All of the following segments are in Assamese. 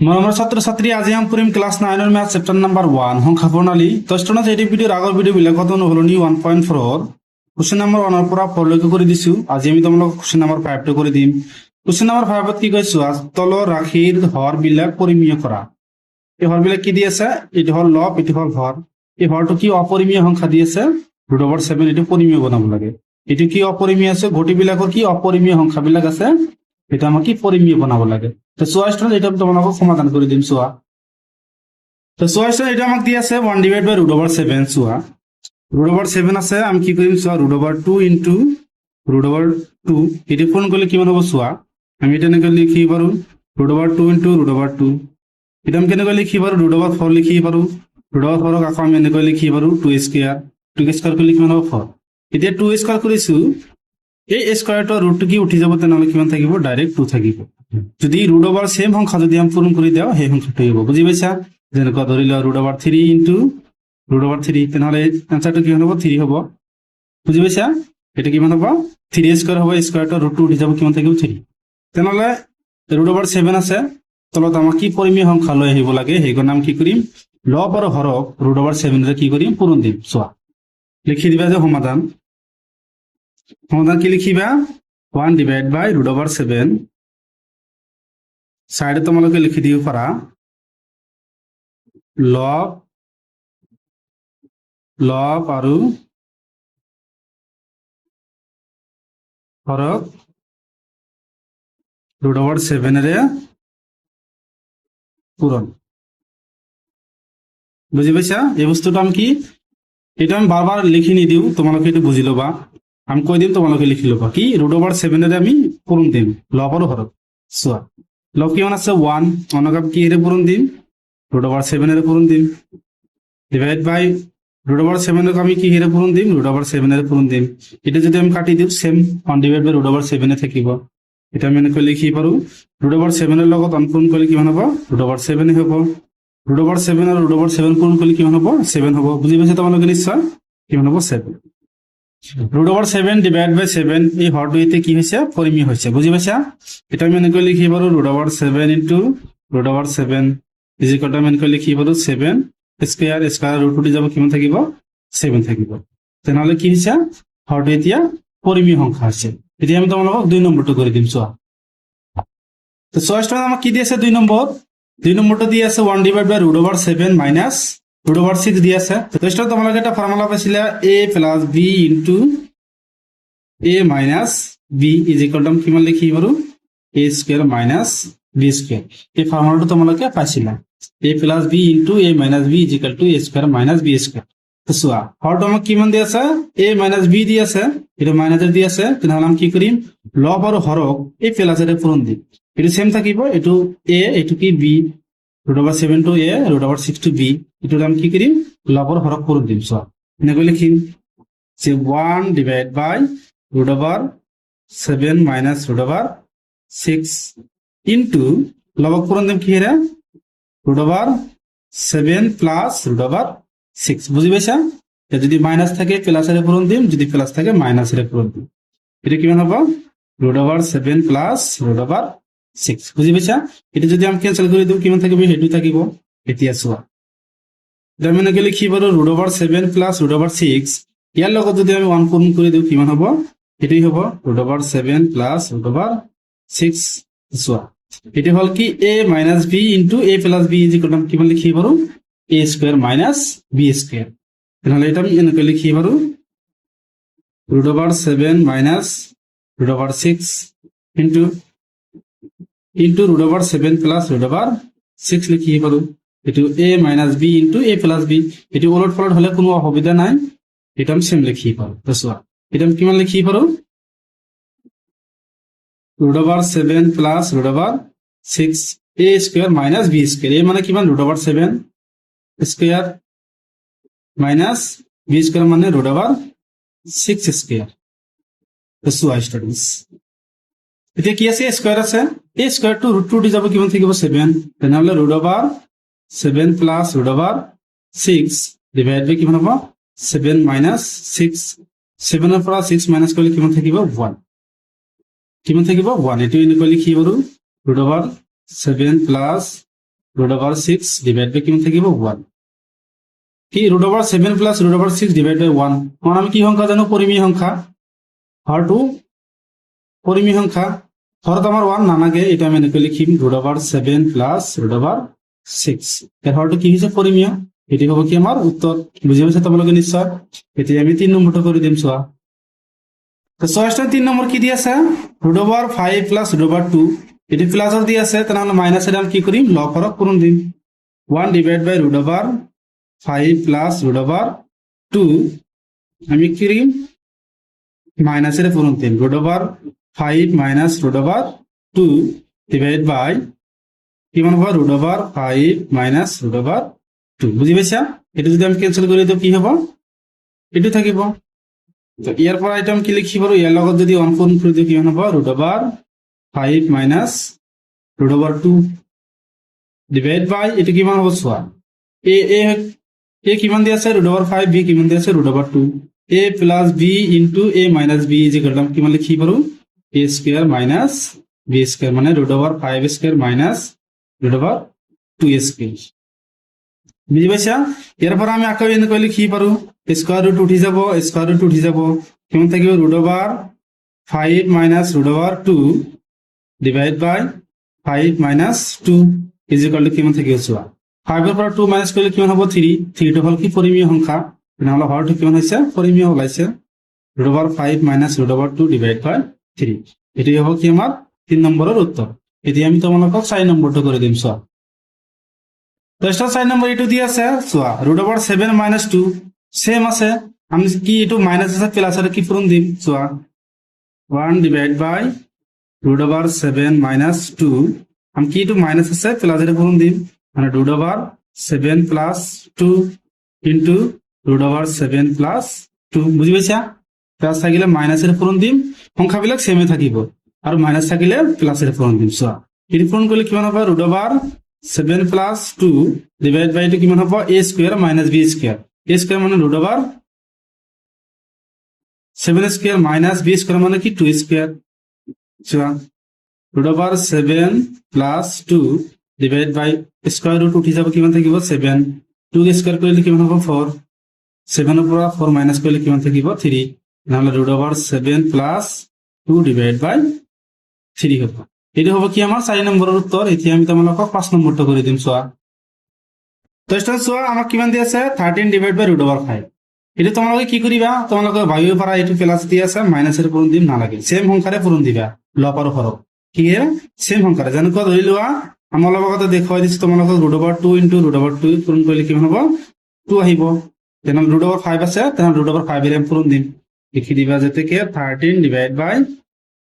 মৰমৰ ছাত্ৰ ছাত্ৰী আজি আমি কৰিম ক্লাছ 9 ৰ মেথ চেপ্টাৰ নাম্বাৰ 1 সংখ্যা প্ৰণালী তো ষ্টুডেন্টস এই ভিডিওৰ আগৰ ভিডিও বিলাকত অনুসৰণি 1.4 কোশ্চেন নম্বৰ 1 ৰ পৰা 4 লৈকে কৰি দিছো আজি আমি তোমালোকক কোশ্চেন নম্বৰ 5 টো কৰি দিম কোশ্চেন নম্বৰ 5 ত কি কৈছো আজ তলৰ ৰাশিৰ হৰ বিলাক পৰিমেয় কৰা এই হৰ বিলাক কি দি আছে এটো হল লব এটো হল হৰ এই হৰটো কি অপৰিমেয় সংখ্যা দি আছে √7 এটো পৰিমেয় বনাব লাগে এটো কি অপৰিমেয় আছে গটি বিলাকৰ কি অপৰিমেয় সংখ্যা বিলাক আছে এটা আমাকে পরিমেয় বানাবো লাগে তো সোয়া স্টুডেন্ট এটা তোমাকে সমাধান করে দিম সোয়া তো সোয়া স্টুডেন্ট এটা আমাকে দিয়ে আছে 1 ডিভাইড বাই √7 সোয়া √7 আছে আমি কি করিম সোয়া √2 ইনটু √2 এটা কোন করলে কি হবে সোয়া আমি এটা নাকি লিখি পারু √2 ইনটু √2 এটা আমি কেন লিখি পারু √4 লিখি পারু √4 ক আমি এনেকৈ লিখি পারু 2 স্কয়ার করলে কি হবে 4 এটা 2 স্কয়ার করিছো এই স্কয়ারটো ৰুটটো কি উঠি যাব তেনেহলে কিমান থাকিব ডাইৰেক্ট 2 থাকিব যদি ৰুট ওভাৰ সেম সংখ্যা যদি আমি পূৰণ কৰি দিও সেই সংখ্যাটো হ'ব বুজি পাইছা যেনেকৈ ধৰি লও √3 ইনটু √3 তেনেহলে আনসাৰটো কি হ'ব 3 হ'ব বুজি পাইছা এটা কিমান হ'ব 3 স্কয়াৰ হ'ব স্কয়াৰটো ৰুটটো উঠি যাব কিমান থাকিব 3 তেনেহলে √7 আছে তলত আমাক কি পৰিমেয় সংখ্যা লৈ আহিব লাগে হেইকৰ নাম কি কৰিম লব আৰু হৰক √7 ৰে কি কৰিম পূৰণ দিম চোৱা লিখি দিবা যে সমাধান সমাধান কি লিখিবা 1 ডিভাইড বাই √7 সাইডে তোমালোকে লিখি দিব পারা লব আৰু হৰক √7 ৰে পূরণ বুঝি পাইছা এই বস্তুটা আমি কি এটা আমি বারবার লিখি নি দিও তোমালোকে এটা বুঝি লবা আমি কই দিম তোমালোকে লিখি লবা কি √7 রে আমি পূরণ দিম লব আৰু হরক সোয়া লব কিমান আছে 1 অনগাম কি রে পূরণ দিম √7 রে পূরণ দিম ডিভাইড বাই √7 রে আমি কি রে পূরণ দিম √7 রে পূরণ দিম এটা যদি আমি কাটি দিও সেম 1 ডিভাইড বাই √7 এ থাকিব এটা আমি এনেকৈ লিখি পাৰো √7 এৰ লগত অনপূৰণ কৰলে কি হ'ব √7 এ হ'ব √7 আৰু √7 পূরণ করলে কি হ'ব 7 হ'ব বুজি পাইছা তোমালোকে নিশ্চয় কি হ'ব 7 √7 ডিভাইড বাই 7 এই হৰটো এতে কি হৈছে পৰিমেয় হৈছে বুজি পাইছা এটা আমি এনেকৈ লিখি পাৰো √7 ইনটু √7 ইজ ইকুৱেল টু আমি এনেকৈ লিখি পাৰো 7 স্কয়াৰ স্কয়াৰ ৰুট উঠি যাব কিমান থাকিব 7 থাকিব তেনেহলে কি হৈছে হৰটো এতিয়া পৰিমেয় সংখ্যা আছে এতিয়া আমি তোমালোকক 2 নম্বৰটো কৰি দিম চোৱা তো চয়েসটা আমাক কি দিয়েছে 2 নম্বৰটো দি আছে 1 ডিভাইড বাই √7 মাইনাস √6 দি আছে তো এটা তোমালোকে এটা ফর্মুলা পাইছিলা a plus b into a minus b is equal two কিমান লিখি পাৰো a square minus b square এই ফর্মুলাটো তোমালোকে পাইছিলা a plus b into a minus b is equal to a square minus b square তো চোৱা হৰটো আমাক কিমান দি আছে a মাইনাস b দি আছে এটা মাইনাস দি আছে তেনেহলে আমি কি কৰিম লব আৰু হৰক এই প্লাসেৰে পূৰণ দিম এটা সেম থাকিব এটো a এটো কি b √7 to a √6 to b এটো আমি কি কৰিম লব আৰু হৰক পূৰণ দিম চোৱা এনেকৈ লিখিম যে 1 ডিভাইড বাই √7 মাইনাস √6 ইনটু লবক পূৰণ দিম কি হেৰে √7 প্লাস √6 বুজি পাইছা যদি মাইনাস থাকে প্লাসেৰে পূৰণ দিম যদি প্লাস থাকে মাইনাসেৰে পূৰণ দিম এটা কিমান হ'ব √7 প্লাস √6 বুজি পাইছা এটা যদি আমি ক্যান্সেল কৰি দিও কিমান থাকিব হেতু থাকিব এতিয়া চোৱা আমি নাকি লিখি পাৰো √7 প্লাস √6 ইয়াৰ লগত যদি আমি 1 পূৰণ কৰি দিও কিমান হ'ব এটাই হ'ব √7 প্লাস √6 চোৱা এটা হল কি a minus b into a plus b is equal two কিমান লিখি পাৰো a square minus b square তাহলে এটা আমি এনেকৈ লিখি পাৰো √7 মাইনাস √6 ইনটু √7 প্লাস √6 লিখি পাৰো এটো a minus b into a plus b এটো উলট পালট হলে কোনো অসুবিধা নাই এটা আমি সেম লিখি পাৰো তো চোৱা এটা আমি কিমান লিখি পাৰো √7 plus √6 a square minus b square এই মানে কিমান √7 স্কয়ার মাইনাস b স্কয়ার মানে √6 স্কয়ার তো চোৱা স্টুডেন্টস এতিয়া কি আছে স্কয়ার আছে a স্কয়ার টু √2 দি যাব কিমান থাকিব 7 তেনেহলে √7 প্লাস √6 ডিভাইড বাই কিমান হ'ব 7 মাইনাস 6 7 এর পৰা 6 মাইনাস কৰিলে কিমান থাকিব 1 কিমান থাকিব 1 এটো এনেকৈ লিখি পাৰো √7 plus root over 6 divide by কিমান থাকিব 1 কি root over 7 plus root over 6 divide by 1 কাৰণ আমি কি সংখ্যা জানো পৰিমেয় সংখ্যা হৰটো পৰিমেয় সংখ্যা হৰত আমাৰ 1 নালাগে এটা আমি এনেকৈ লিখিম root over 7 plus root over 6 এৰ হৰটো কি হৈছে পৰিমেয় এটি হ'ব কি আমাৰ উত্তৰ বুজি পাইছা তোমালোকে নিশ্চয় এতিয়া আমি 3 নম্বৰটো কৰি দিম চোৱা তো 6 নম্বৰ কি দিয়ে আছে root over 5 plus root over 2 এটি প্লাসৰ দি আছে তেনেহলে মাইনাসেৰ আমি কি কৰিম লগ হৰক পূৰণ দিম 1 divide by root over 5 plus root over 2 আমি কি কৰিম মাইনাসেৰ পূৰণ দিন root over 5 minus root over 2 divide by কিমান হ'ব root over 5 minus root over 2 বুজি পাইছা এটা যদি আমি ক্যান্সেল কৰি দিও কি হ'ব এটো থাকিব তো ইয়াৰ পৰা আইটেম কি লিখি পাৰো ইয়াৰ লগত যদি অন পূৰণ কৰি দিও কি হ'ব root over 5 minus root over 2 divide by এটা কিমান হ'ব চোৱা এ কিমান দি আছে ৰুট অভাৰ 5 বি কিমান দি আছে root over 2 a plus b into a minus b is equal to কিমান লিখি পাৰো a square minus b square মানে root over 5 square minus root over 2 square বুজি পাইছা ইয়াৰ পৰা আমি আকৌ এনেকৈ লিখি পাৰো স্কয়াৰ ৰুট উঠি যাব কিমান থাকিব root over 5 minus root over 2 divide by 5 minus 2 is equal to কিমান থাকিব চোৱা 5 এৰ পৰা 2 মাইনাস কৰিলে কিমান হ'ব 3 3 টো হল কি পৰিমেয় সংখ্যা নহলে হৰটো কিমান হৈছে পৰিমেয় ওলাইছে root over 5 minus root over 2 divide by 3 এটাই হ'ব কি আমাৰ 3 নম্বৰৰ উত্তৰ এতিয়া আমি তোমালোকক 4 নম্বৰটো কৰি দিম চোৱা তো 4 নম্বৰ এটো দি আছে চোৱা ৰুট অভাৰ 7 মাইনাস 2 সেম আছে আমি কি এটো মাইনাস আছে প্লাস আর কি পূরণ দিম চোৱা 1 divide by root over 7 minus 2 আমি কি এটো মাইনাস আছে প্লাস এৰ পূৰণ দিম মানে root over 7 plus 2 into root over 7 plus 2 বুজি পাইছা প্লাস থাকিলে মাইনাসের পূরণ দিম সংখ্যাবিলাক সেমে থাকিব আর মাইনাস থাকিলে প্লাসের পূরণ দিম চোৱা এটি পূৰণ কৰলে কিমান হ'ব root over 7 plus 2 divide by এটো কিমান হ'ব a square minus b square a square মানে root over 7 square minus b square মানে কি 2 স্কয়াৰ চোৱা root over 7 plus 2 divide by square root উঠি যাব কিমান থাকিব 7 2 স্কয়াৰ কৰিলে কিমান হ'ব 4 7 এৰ পৰা 4 মাইনাস কৰিলে কিমান থাকিব 3 নহলে root over 7 plus 2 divide by 3 হ'ব এটা হ'ব কি আমাৰ 4 নম্বৰৰ উত্তৰ এতিয়া আমি তোমালোকক 5 নম্বৰটো কৰি দিম চোৱা তো স্টুডেন্ট চোৱা আমাক কিমান দি আছে 13 ডিভাইড বাই ৰুট অভাৰ 5 এটা তোমালোকে কি কৰিবা তোমালোকে ভাবিব পাৰা এটো প্লাস দি আছে মাইনাসেৰ পূৰণ দিম নালাগে সেম সংখ্যাৰে পূৰণ দিবা লব আৰু হৰক কি হে সেম সংখ্যাৰে যেনেকৈ ধৰি লোৱা আমাৰ লগতে দেখুৱাই দিছো তোমালোকক root over 2 into root over 2 পূৰণ কৰিলে কিমান হ'ব 2 আহিব তেনে ৰুট অভাৰ 5 আছে তেনে ৰুট অভাৰ 5 এৰ পূৰণ দিম লিখি দিবা যেতে কি 13 divide by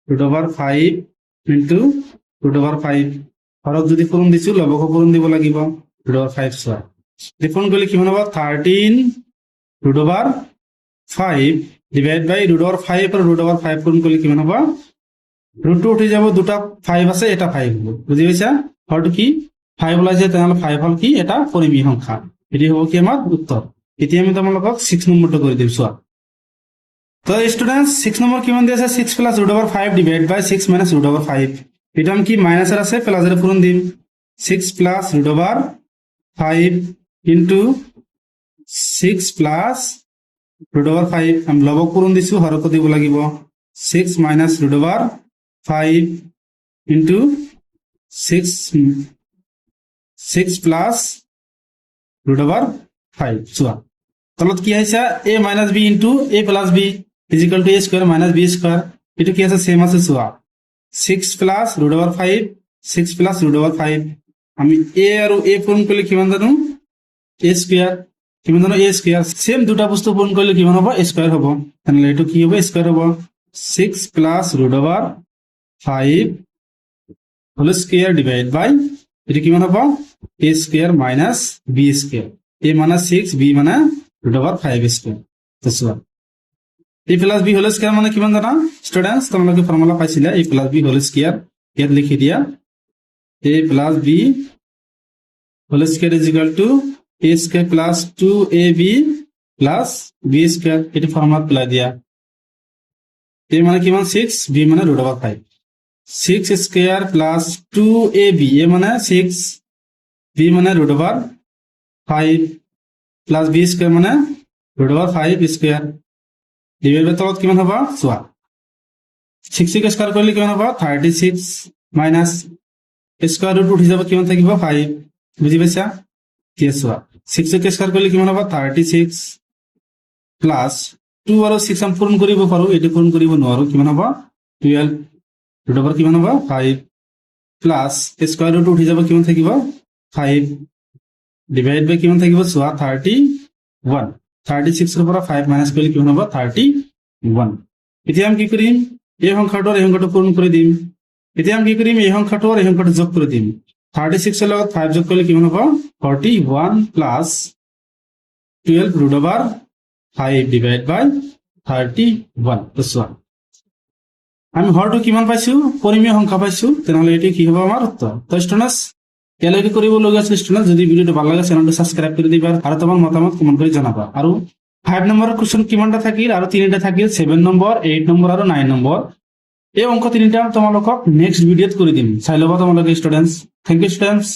root over 5 into root over 5 হৰক যদি পূৰণ দিছো লবকো পূৰণ দিব লাগিব ৰুট অভাৰ 5 চোৱা পূৰণ কৰিলে কিমান হ'ব 13 root over 5 divide by root over 5 আৰু ৰুট অভাৰ 5 পূৰণ কৰিলে কিমান হ'ব ৰুট উঠি যাব দুটা 5 আছে এটা 5 হ'ব বুজি পাইছা হৰটো কি 5 ওলাইছে তেনে 5 হল কি এটা পৰিমেয় সংখ্যা এটি হ'ব কি আমাৰ উত্তৰ এতিয়া আমি তোমালোকক 6 নম্বৰটো কৰি দিম চোৱা তো স্টুডেন্টস 6 নম্বৰ কিমান দি আছে 6 প্লাস ৰুট অভাৰ 5 ডিভাইড বাই 6 মাইনাস ৰুট অভাৰ 5 এটা আমি কি মাইনাসেৰ আছে প্লাসেৰ পূৰণ দিম 6 plus root over 5 into 6 plus root over 5 আমি লবক পূৰণ দিছো হৰক দিব লাগিব 6 minus root over 5 into 6 plus root over 5 চোৱা তলত কি আহিছে a minus b into a plus b is equal to a square minus b square এটো কি আছে সেম আছে চোৱা 6 plus root over 5 6 plus root over 5 আমি a আৰু a পূৰণ কৰিলে কিমান জানো a স্কয়াৰ কিমান জানো a স্কয়াৰ সেম দুটা বস্তু পূৰণ কৰিলে কিমান হ'ব a স্কয়ার হ'ব তেনে এটো কি হ'ব স্কয়ার হ'ব 6 plus root over 5 whole square divide by এটো কিমান হ'ব a square minus b square a মানে 6 b মানে ৰুট অভাৰ 5 স্কয়াৰ তো চোৱা a plus b whole square মানে কিমান জানা স্টুডেন্টস তোমালোকে ফর্মুলা পাইছিলা a plus b whole square ইয়াত লিখি দিয়া a plus b whole square is equal to a square plus 2ab plus b square এটি ফর্মুলা পেলাই দিয়া a মানে কিমান 6 b মানে root over 5 6 square plus 2ab a মানে 6 বি মানে root over 5 plus B square মানে ৰুট অভাৰ 5 স্কুৱেৰ ডিভাইড বাই তলত কিমান হ'ব চোৱা 6 স্কুৱেৰ কৰিলে কিমান হ'ব 36 মাইনাছ স্কুৱেৰ ৰুট উঠি যাব কিমান থাকিব 5 বুজি পাইছা কি চোৱা 6 স্কুৱেৰ কৰিলে কিমান হ'ব 36 প্লাছ 2 আৰু 6 আমি পূৰণ কৰিব পাৰোঁ এইটো পূৰণ কৰিব নোৱাৰোঁ কিমান হ'ব 12 ৰুট অভাৰ কিমান হ'ব 5 প্লাছ স্কুৱেৰ ৰুট উঠি যাব কিমান থাকিব 5 ডিভাইড বাই কিমান থাকিব চোৱা 31 36 ৰ পৰা 5 মাইনাছ কৰিলে কিমান হ'ব 31 এতিয়া আমি কি কৰিম এই সংখ্যাটো আৰু এই সংখ্যাটো পূৰণ কৰি দিম এতিয়া আমি কি কৰিম এই সংখ্যাটো আৰু এই সংখ্যাটো যোগ কৰি দিম 36 ৰ লগত 5 যোগ কৰিলে কিমান হ'ব 41 প্লাছ 12 ৰুট অভাৰ 5 ডিভাইড বাই 31 তো চোৱা আমি হৰটো কিমান পাইছো পৰিমেয় সংখ্যা পাইছো তেনেহলে এটি কি হ'ব আমাৰ উত্তৰ তো স্টুডেন্টস এলৈকে কৰিবলগীয়া আছিল স্টুডেন্ট যদি ভিডিওটো ভাল লাগে চেনেলটো সাবস্ক্ৰাইব কৰি দিবা আৰু তোমাৰ মতামত কমেন্ট কৰি জনাবা আৰু 5 নম্বৰৰ কোশ্চেন কিমানটা থাকিল আৰু তিনিটা থাকিল 7 নম্বৰ 8 নম্বৰ আৰু 9 নম্বৰ এই অংক তিনিটা তোমালোকক নেক্সট ভিডিওত কৰি দিম চাই লবা তোমালোকে স্টুডেন্টস থ্যাংক ইউ স্টুডেন্টস